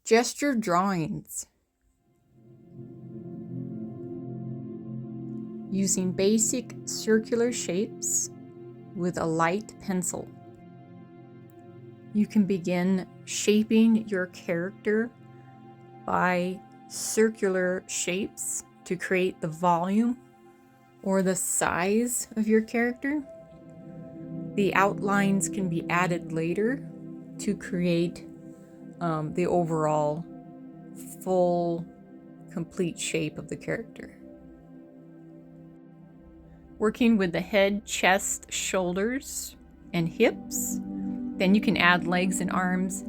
Gesture drawings. Using basic circular shapes with a light pencil. You can begin shaping your character by circular shapes to create the volume or the size of your character. The outlines can be added later to create the overall full, complete shape of the character. Working with the head, chest, shoulders, and hips. Then you can add legs and arms,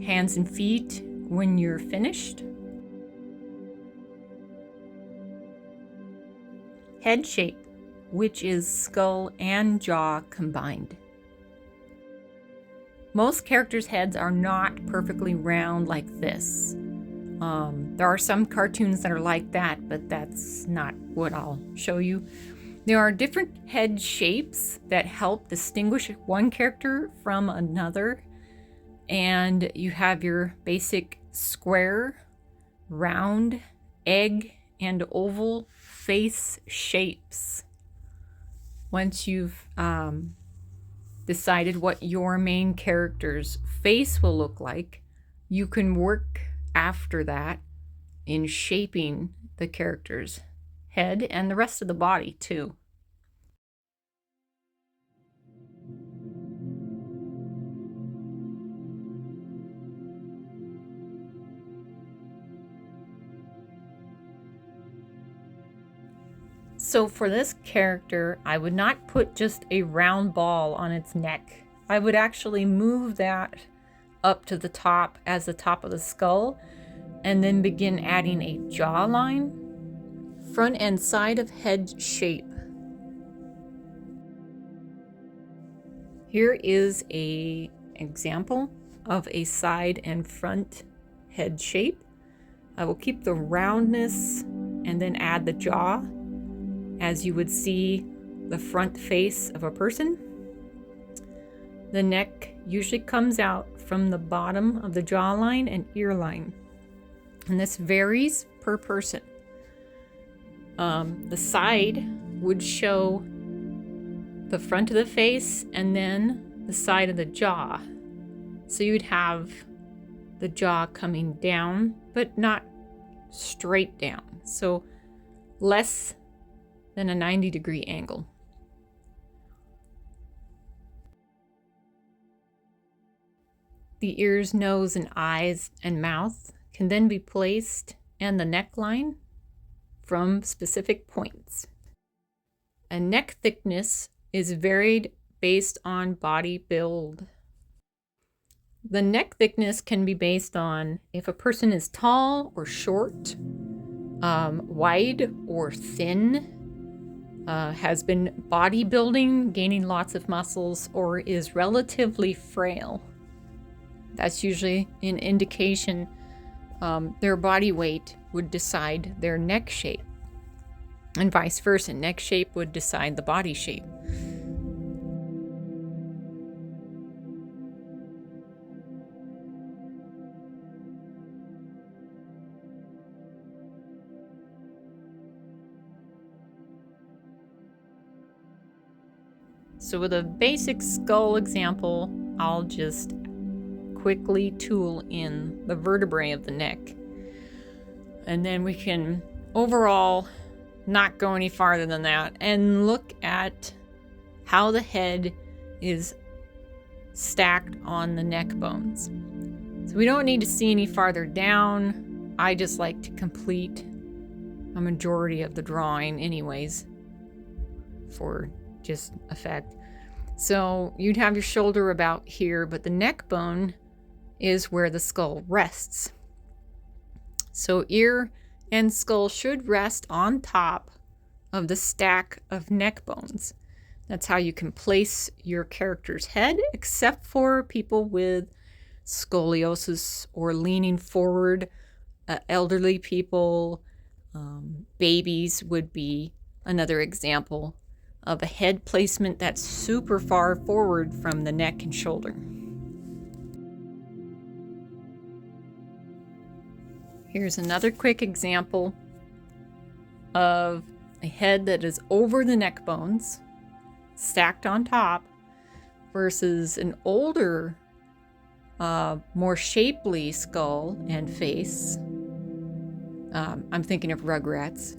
hands and feet when you're finished. Head shape, which is skull and jaw combined. Most characters' heads are not perfectly round like this. There are some cartoons that are like that, but that's not what I'll show you. There are different head shapes that help distinguish one character from another. And you have your basic square, round, egg, and oval face shapes. Once you've decided what your main character's face will look like, you can work after that in shaping the character's head and the rest of the body too. So for this character, I would not put just a round ball on its neck. I would actually move that up to the top as the top of the skull and then begin adding a jawline. Front and side of head shape. Here is an example of a side and front head shape. I will keep the roundness and then add the jaw as you would see the front face of a person. The neck usually comes out from the bottom of the jawline and ear line, and this varies per person. The side would show the front of the face and then the side of the jaw. So you'd have the jaw coming down, but not straight down. So less than a 90-degree angle. The ears, nose, and eyes and mouth can then be placed and the neckline from specific points. A neck thickness is varied based on body build. The neck thickness can be based on if a person is tall or short, wide or thin, has been bodybuilding, gaining lots of muscles, or is relatively frail. That's usually an indication their body weight would decide their neck shape, and vice versa. Neck shape would decide the body shape. So with a basic skull example, I'll just quickly tool in the vertebrae of the neck. And then we can overall not go any farther than that and look at how the head is stacked on the neck bones. So we don't need to see any farther down. I just like to complete a majority of the drawing anyways for just effect. So you'd have your shoulder about here, but the neck bone is where the skull rests. So ear and skull should rest on top of the stack of neck bones. That's how you can place your character's head, except for people with scoliosis or leaning forward. Elderly people, babies would be another example of a head placement that's super far forward from the neck and shoulder. Here's another quick example of a head that is over the neck bones, stacked on top, versus an older, more shapely skull and face. I'm thinking of Rugrats,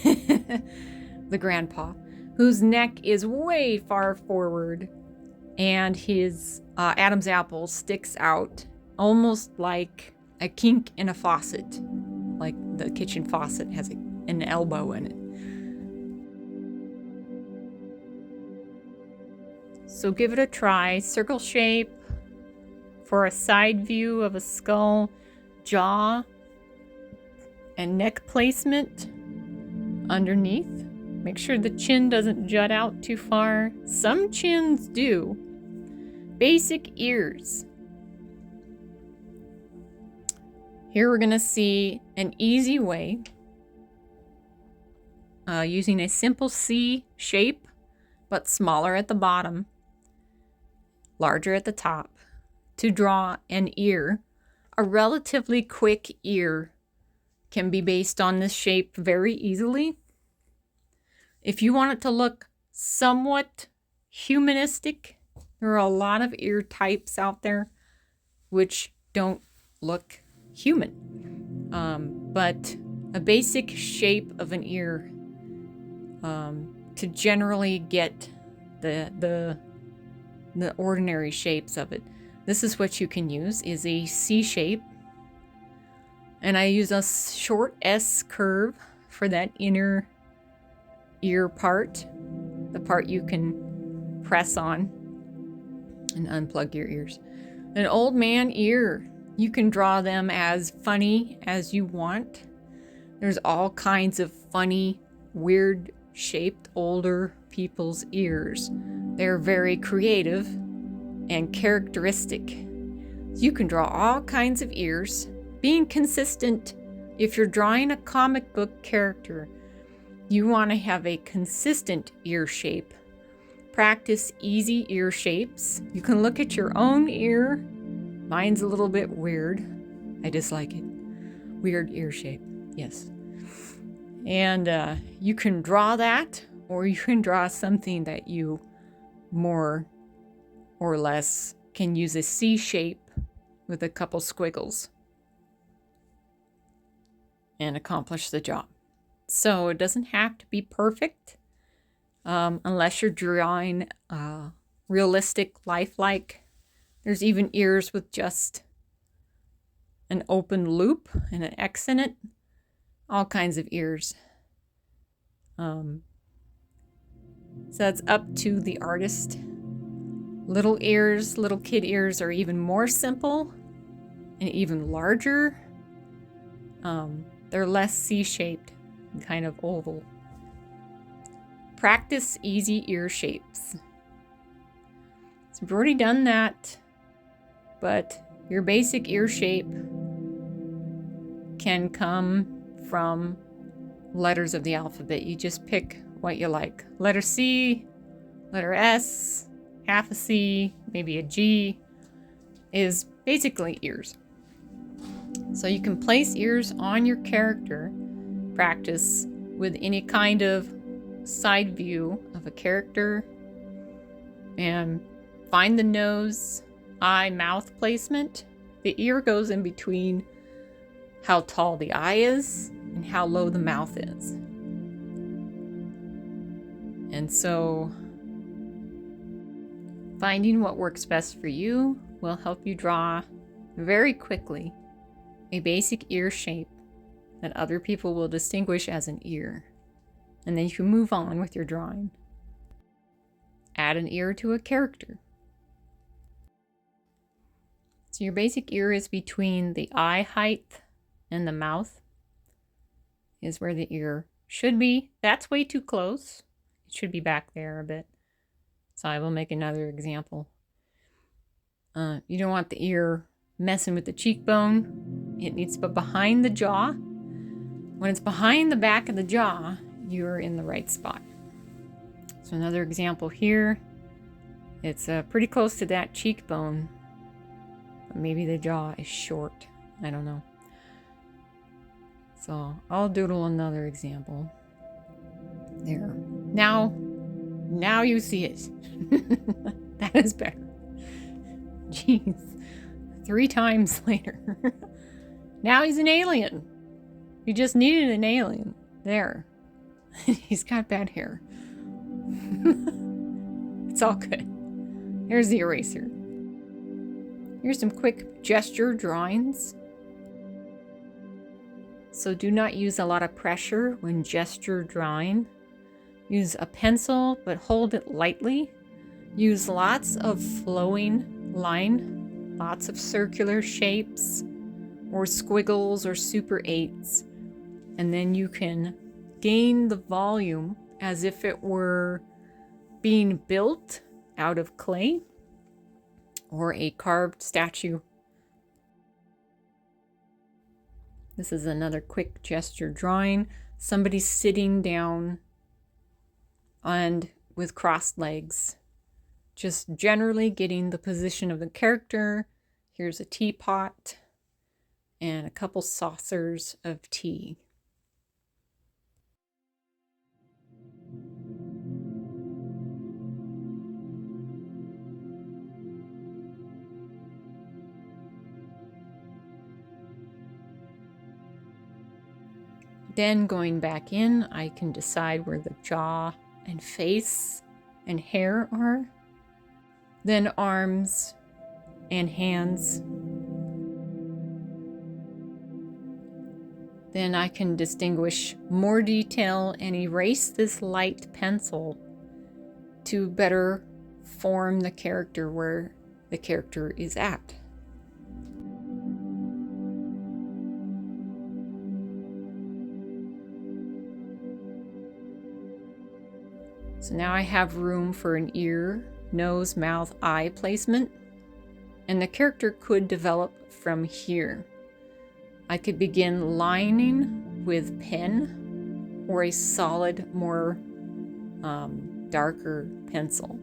the grandpa, whose neck is way far forward, and his Adam's apple sticks out almost like a kink in a faucet, like the kitchen faucet has an elbow in it. So give it a try. Circle shape for a side view of a skull, jaw and neck placement underneath. Make sure the chin doesn't jut out too far. Some chins do. Basic ears. Here we're going to see an easy way, using a simple C shape, but smaller at the bottom, larger at the top, to draw an ear. A relatively quick ear can be based on this shape very easily. If you want it to look somewhat humanistic, there are a lot of ear types out there which don't look human. But a basic shape of an ear, to generally get the ordinary shapes of it. This is what you can use, is a C shape. And I use a short S curve for that inner ear part, the part you can press on and unplug your ears. An old man ear, you can draw them as funny as you want. There's all kinds of funny, weird shaped older people's ears. They're very creative and characteristic. You can draw all kinds of ears. Being consistent, if you're drawing a comic book character, you want to have a consistent ear shape. Practice easy ear shapes. You can look at your own ear. Mine's a little bit weird. I dislike it. Weird ear shape, yes. And you can draw that, or you can draw something that you more or less can use a C shape with a couple squiggles and accomplish the job. So it doesn't have to be perfect unless you're drawing realistic, lifelike. There's even ears with just an open loop and an X in it. All kinds of ears. So that's up to the artist. Little ears, little kid ears are even more simple and even larger. They're less C-shaped, kind of oval. Practice easy ear shapes. So we've already done that, but your basic ear shape can come from letters of the alphabet. You just pick what you like. Letter C, letter S, half a C, maybe a G, is basically ears. So you can place ears on your character, practice with any kind of side view of a character, and find the nose, eye, mouth placement. The ear goes in between how tall the eye is and how low the mouth is. And so finding what works best for you will help you draw very quickly a basic ear shape that other people will distinguish as an ear. And then you can move on with your drawing. Add an ear to a character. So your basic ear is between the eye height and the mouth, is where the ear should be. That's way too close. It should be back there a bit. So I will make another example. You don't want the ear messing with the cheekbone. It needs to be behind the jaw. When it's behind the back of the jaw, you're in the right spot. So another example here. It's pretty close to that cheekbone. Maybe the jaw is short. I don't know. So I'll doodle another example. There. Now you see it. That is better. Jeez. 3 times later. Now he's an alien. You just needed an alien. There. He's got bad hair. It's all good. Here's the eraser. Here's some quick gesture drawings. So do not use a lot of pressure when gesture drawing. Use a pencil, but hold it lightly. Use lots of flowing line, lots of circular shapes, or squiggles or super 8s. And then you can gain the volume as if it were being built out of clay or a carved statue. This is another quick gesture drawing. Somebody sitting down and with crossed legs. Just generally getting the position of the character. Here's a teapot and a couple saucers of tea. Then going back in, I can decide where the jaw and face and hair are. Then arms and hands. Then I can distinguish more detail and erase this light pencil to better form the character where the character is at. So now I have room for an ear, nose, mouth, eye placement, and the character could develop from here. I could begin lining with pen or a solid, more darker pencil.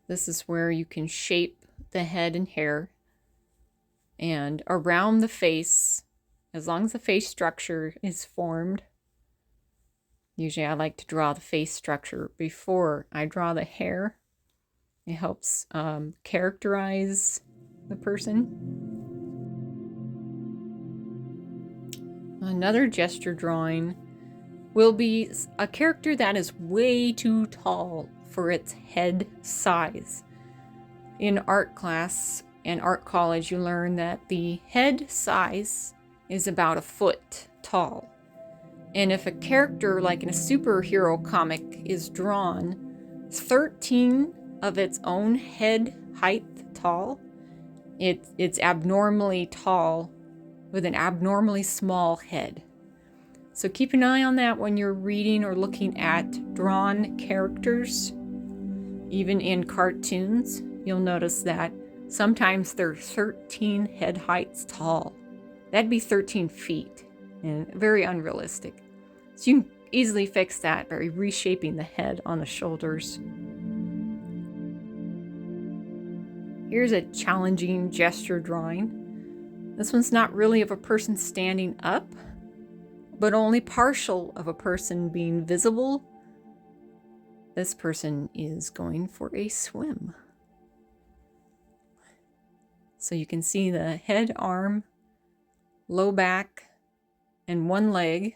This is where you can shape the head and hair. And around the face, as long as the face structure is formed, usually I like to draw the face structure before I draw the hair. It helps characterize the person. Another gesture drawing will be a character that is way too tall for its head size. In art class and art college, you learn that the head size is about 1 foot tall. And if a character like in a superhero comic is drawn 13 of its own head height tall, it's abnormally tall with an abnormally small head. So keep an eye on that when you're reading or looking at drawn characters. Even in cartoons, you'll notice that sometimes they're 13 head heights tall. That'd be 13 feet, and very unrealistic. So you can easily fix that by reshaping the head on the shoulders. Here's a challenging gesture drawing. This one's not really of a person standing up, but only partial of a person being visible. This person is going for a swim. So you can see the head, arm, low back, and one leg.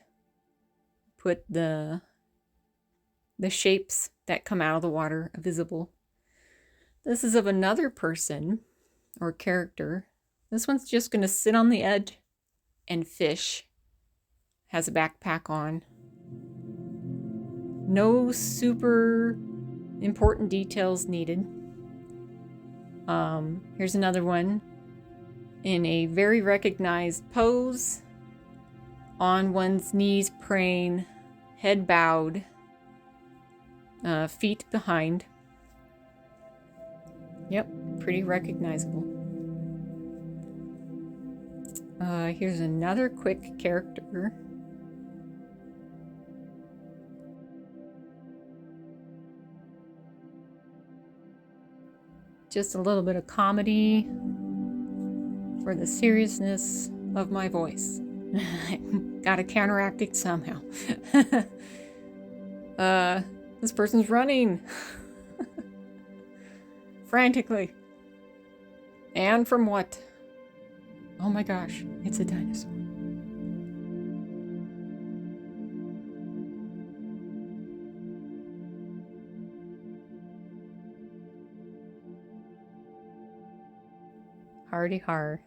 Put the shapes that come out of the water visible. This is of another person or character. This one's just going to sit on the edge and fish. Has a backpack on. No super important details needed. Here's another one in a very recognized pose, on one's knees praying, head bowed, feet behind. Yep, pretty recognizable. Here's another quick character. Just a little bit of comedy for the seriousness of my voice. Gotta counteract it somehow. This person's running frantically. And from what? Oh my gosh, it's a dinosaur. Hardy har.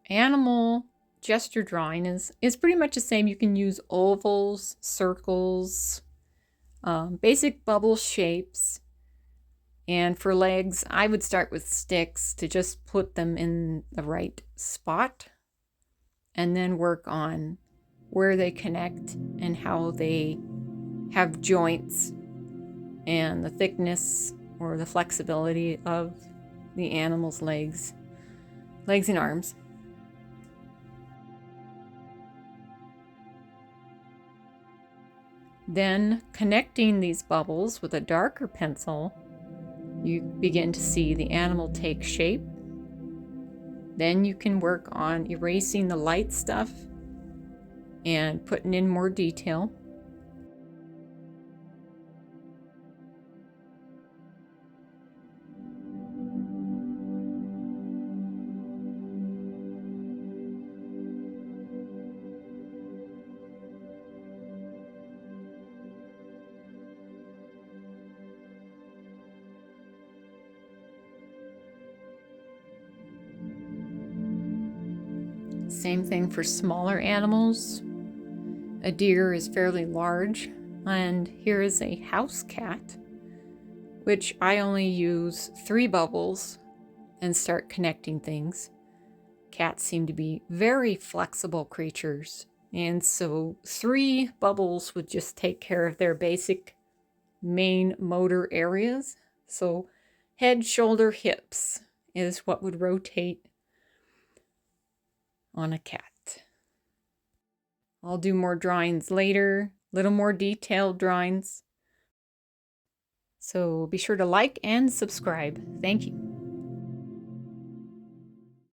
Animal gesture drawing is pretty much the same. You can use ovals, circles, basic bubble shapes. And for legs, I would start with sticks to just put them in the right spot, and then work on where they connect and how they have joints and the thickness or the flexibility of the animal's legs and arms. Then connecting these bubbles with a darker pencil, you begin to see the animal take shape. Then you can work on erasing the light stuff and putting in more detail. Same thing for smaller animals. A deer is fairly large, and here is a house cat, which I only use 3 bubbles and start connecting things. Cats seem to be very flexible creatures, and so 3 bubbles would just take care of their basic main motor areas. So head, shoulder, hips is what would rotate on a cat. I'll do more drawings later, little more detailed drawings. So be sure to like and subscribe. Thank you.